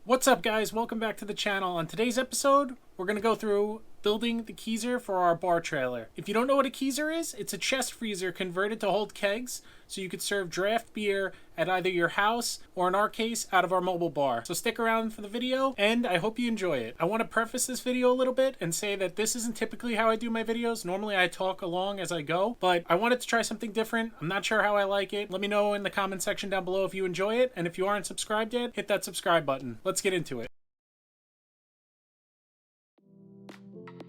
What's up, guys? Welcome back to the channel. On today's episode, we're going to go through building the Keezer for our bar trailer. If you don't know what a Keezer is, it's a chest freezer converted to hold kegs, so you could serve draft beer at either your house or, in our case, out of our mobile bar. So stick around for the video, and I hope you enjoy it. I want to preface this video a little bit and say that this isn't typically how I do my videos. Normally I talk along as I go, but I wanted to try something different. I'm not sure how I like it. Let me know in the comment section down below if you enjoy it, and if you aren't subscribed yet, hit that subscribe button. Let's get into it.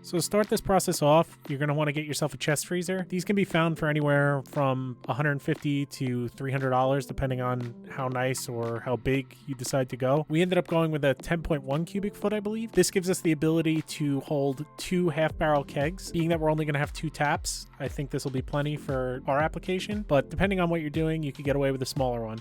So to start this process off, you're going to want to get yourself a chest freezer. These can be found for anywhere from $150 to $300 depending on how nice or how big you decide to go. We ended up going with a 10.1 cubic foot, I believe. This gives us the ability to hold 2 half-barrel kegs. Being that we're only going to have 2 taps, I think this will be plenty for our application, but depending on what you're doing, you could get away with a smaller one.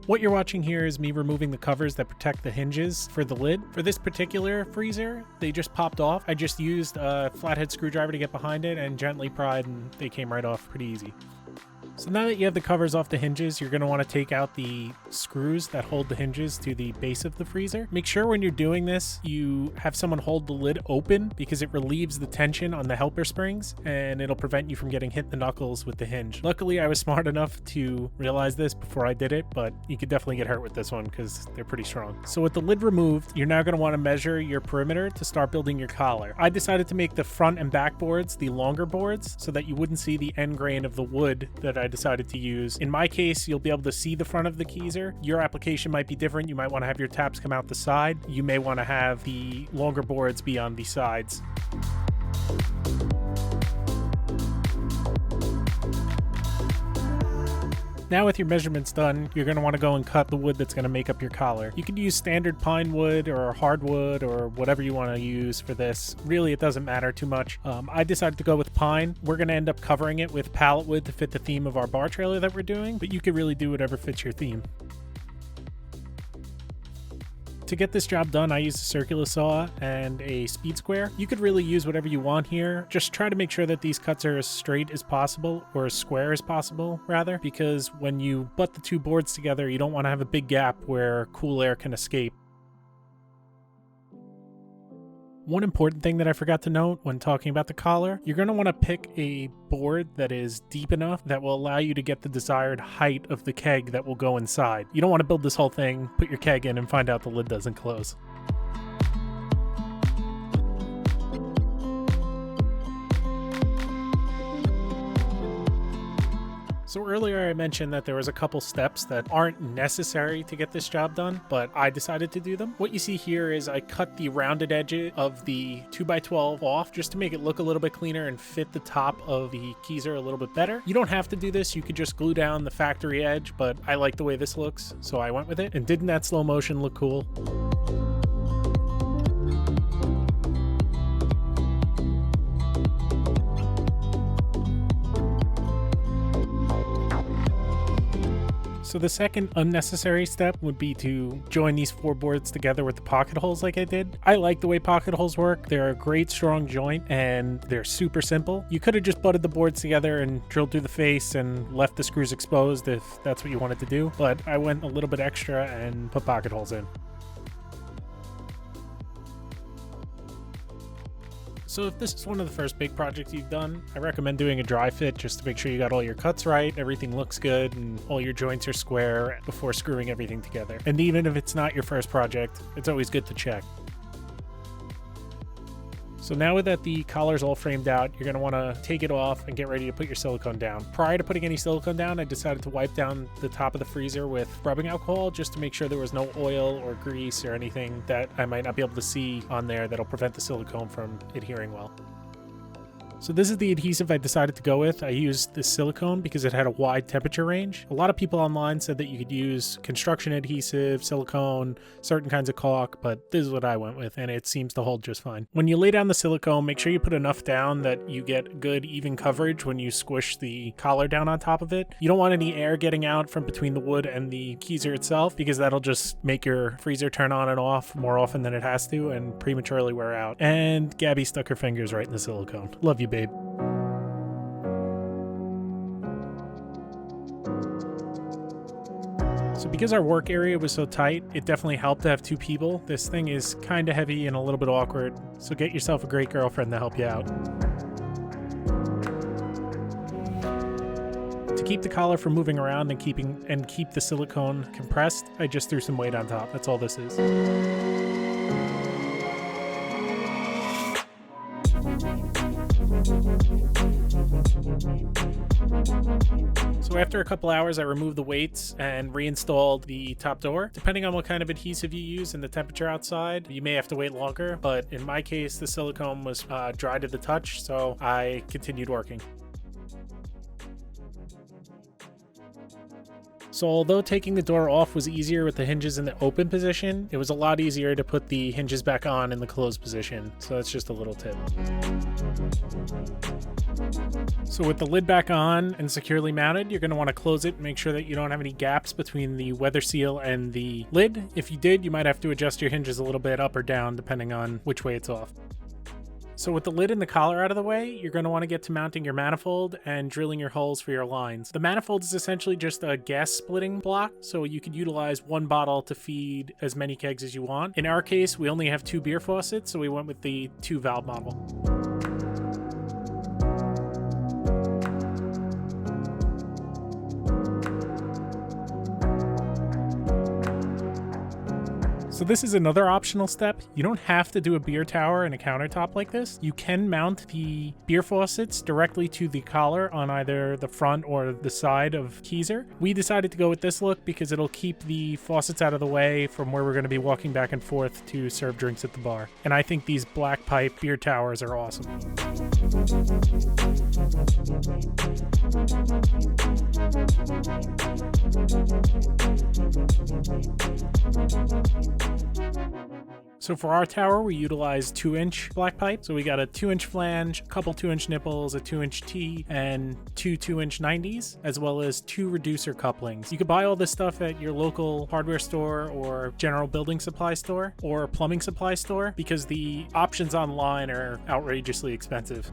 What you're watching here is me removing the covers that protect the hinges for the lid. For this particular freezer, they just popped off. I just used a flathead screwdriver to get behind it and gently pried, and they came right off pretty easy. So now that you have the covers off the hinges, you're going to want to take out the screws that hold the hinges to the base of the freezer. Make sure when you're doing this, you have someone hold the lid open because it relieves the tension on the helper springs and it'll prevent you from getting hit in the knuckles with the hinge. Luckily, I was smart enough to realize this before I did it, but you could definitely get hurt with this one because they're pretty strong. So with the lid removed, you're now going to want to measure your perimeter to start building your collar. I decided to make the front and back boards the longer boards so that you wouldn't see the end grain of the wood that I decided to use. In my case, you'll be able to see the front of the Keezer. Your application might be different. You might want to have your taps come out the side. You may want to have the longer boards be on the sides. Now with your measurements done, you're going to want to go and cut the wood that's going to make up your collar. You could use standard pine wood or hardwood or whatever you want to use for this. Really, it doesn't matter too much. I decided to go with pine. We're going to end up covering it with pallet wood to fit the theme of our bar trailer that we're doing, but you could really do whatever fits your theme. To get this job done, I used a circular saw and a speed square. You could really use whatever you want here. Just try to make sure that these cuts are as straight as possible, or as square as possible, rather, because when you butt the 2 boards together, you don't want to have a big gap where cool air can escape. One important thing that I forgot to note when talking about the collar, you're going to want to pick a board that is deep enough that will allow you to get the desired height of the keg that will go inside. You don't want to build this whole thing, put your keg in, and find out the lid doesn't close. So earlier I mentioned that there was a couple steps that aren't necessary to get this job done, but I decided to do them. What you see here is I cut the rounded edges of the 2x12 off just to make it look a little bit cleaner and fit the top of the Keezer a little bit better. You don't have to do this. You could just glue down the factory edge, but I like the way this looks, so I went with it. And didn't that slow motion look cool? So the second unnecessary step would be to join these 4 boards together with the pocket holes like I did. I like the way pocket holes work. They're a great strong joint and they're super simple. You could have just butted the boards together and drilled through the face and left the screws exposed if that's what you wanted to do, but I went a little bit extra and put pocket holes in. So if this is one of the first big projects you've done, I recommend doing a dry fit just to make sure you got all your cuts right, everything looks good, and all your joints are square before screwing everything together. And even if it's not your first project, it's always good to check. So now that the collar's all framed out, you're going to want to take it off and get ready to put your silicone down. Prior to putting any silicone down, I decided to wipe down the top of the freezer with rubbing alcohol just to make sure there was no oil or grease or anything that I might not be able to see on there that'll prevent the silicone from adhering well. So this is the adhesive I decided to go with. I used this silicone because it had a wide temperature range. A lot of people online said that you could use construction adhesive, silicone, certain kinds of caulk, but this is what I went with, and it seems to hold just fine. When you lay down the silicone, make sure you put enough down that you get good even coverage when you squish the collar down on top of it. You don't want any air getting out from between the wood and the Keezer itself because that'll just make your freezer turn on and off more often than it has to and prematurely wear out. And Gabby stuck her fingers right in the silicone. Love you, babe. So So because our work area was so tight, it definitely helped to have two people. This thing is kind of heavy and a little bit awkward, so get yourself a great girlfriend to help you out. To keep the collar from moving around and keep the silicone compressed, I just threw some weight on top. That's all this is. So after a couple hours, I removed the weights and reinstalled the top door. Depending on what kind of adhesive you use and the temperature outside, you may have to wait longer, but in my case, the silicone was dry to the touch, so I continued working. So although taking the door off was easier with the hinges in the open position, it was a lot easier to put the hinges back on in the closed position. So that's just a little tip. So with the lid back on and securely mounted, you're going to want to close it and make sure that you don't have any gaps between the weather seal and the lid. If you did, you might have to adjust your hinges a little bit up or down depending on which way it's off. So with the lid and the collar out of the way, you're going to want to get to mounting your manifold and drilling your holes for your lines. The manifold is essentially just a gas splitting block, so you could utilize one bottle to feed as many kegs as you want. In our case, we only have 2 beer faucets, so we went with the 2-valve model. So this is another optional step. You don't have to do a beer tower and a countertop like this. You can mount the beer faucets directly to the collar on either the front or the side of Keezer. We decided to go with this look because it'll keep the faucets out of the way from where we're going to be walking back and forth to serve drinks at the bar. And I think these black pipe beer towers are awesome. So for our tower, we utilized 2-inch black pipe. So we got a 2-inch flange, a couple 2-inch nipples, a 2-inch T, and 2 2-inch 90s, as well as 2 reducer couplings. You could buy all this stuff at your local hardware store or general building supply store or plumbing supply store because the options online are outrageously expensive.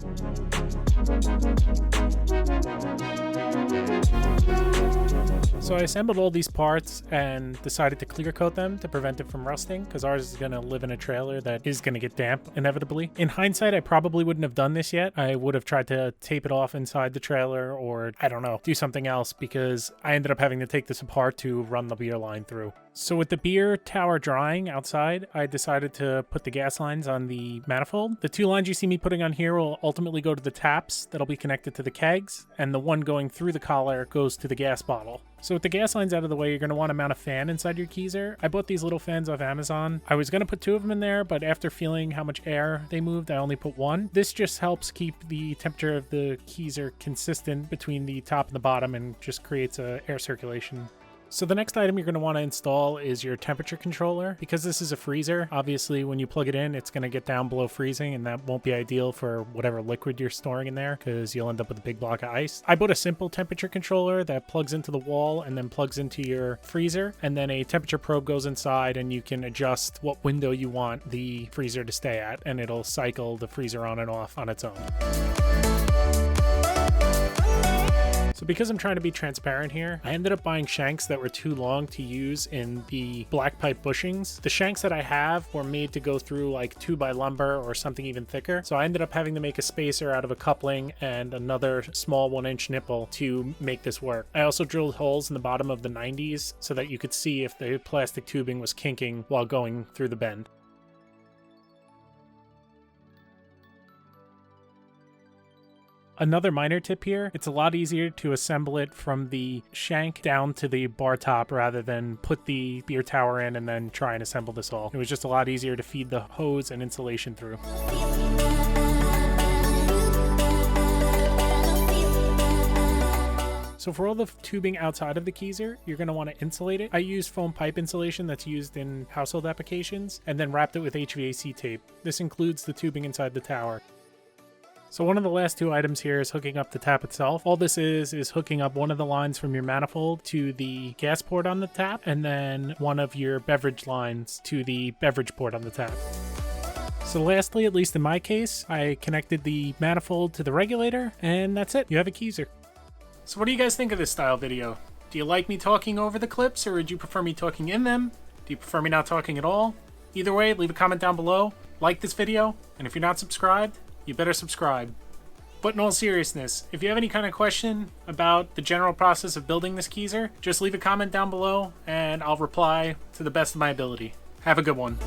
So I assembled all these parts and decided to clear coat them to prevent it from rusting because ours is going to live in a trailer that is going to get damp inevitably. In hindsight, I probably wouldn't have done this yet. I would have tried to tape it off inside the trailer or, I don't know, do something else because I ended up having to take this apart to run the beer line through. So with the beer tower drying outside, I decided to put the gas lines on the manifold. The 2 lines you see me putting on here will ultimately go to the taps that'll be connected to the kegs, and the one going through the collar goes to the gas bottle. So with the gas lines out of the way, you're going to want to mount a fan inside your Keezer. I bought these little fans off Amazon. I was going to put 2 of them in there, but after feeling how much air they moved, I only put 1. This just helps keep the temperature of the Keezer consistent between the top and the bottom and just creates air circulation. So the next item you're going to want to install is your temperature controller. Because this is a freezer, obviously when you plug it in, it's going to get down below freezing, and that won't be ideal for whatever liquid you're storing in there because you'll end up with a big block of ice. I bought a simple temperature controller that plugs into the wall and then plugs into your freezer, and then a temperature probe goes inside and you can adjust what window you want the freezer to stay at, and it'll cycle the freezer on and off on its own. So because I'm trying to be transparent here, I ended up buying shanks that were too long to use in the black pipe bushings. The shanks that I have were made to go through like 2x lumber or something even thicker. So I ended up having to make a spacer out of a coupling and another small 1-inch nipple to make this work. I also drilled holes in the bottom of the 90s so that you could see if the plastic tubing was kinking while going through the bend. Another minor tip here, it's a lot easier to assemble it from the shank down to the bar top rather than put the beer tower in and then try and assemble this all. It was just a lot easier to feed the hose and insulation through. So for all the tubing outside of the Keezer, you're going to want to insulate it. I used foam pipe insulation that's used in household applications and then wrapped it with HVAC tape. This includes the tubing inside the tower. So one of the last 2 items here is hooking up the tap itself. All this is hooking up one of the lines from your manifold to the gas port on the tap, and then one of your beverage lines to the beverage port on the tap. So lastly, at least in my case, I connected the manifold to the regulator, and that's it. You have a Keezer. So what do you guys think of this style video? Do you like me talking over the clips, or would you prefer me talking in them? Do you prefer me not talking at all? Either way, leave a comment down below, like this video, and if you're not subscribed, you better subscribe. But in all seriousness, if you have any kind of question about the general process of building this Keezer, just leave a comment down below and I'll reply to the best of my ability. Have a good one.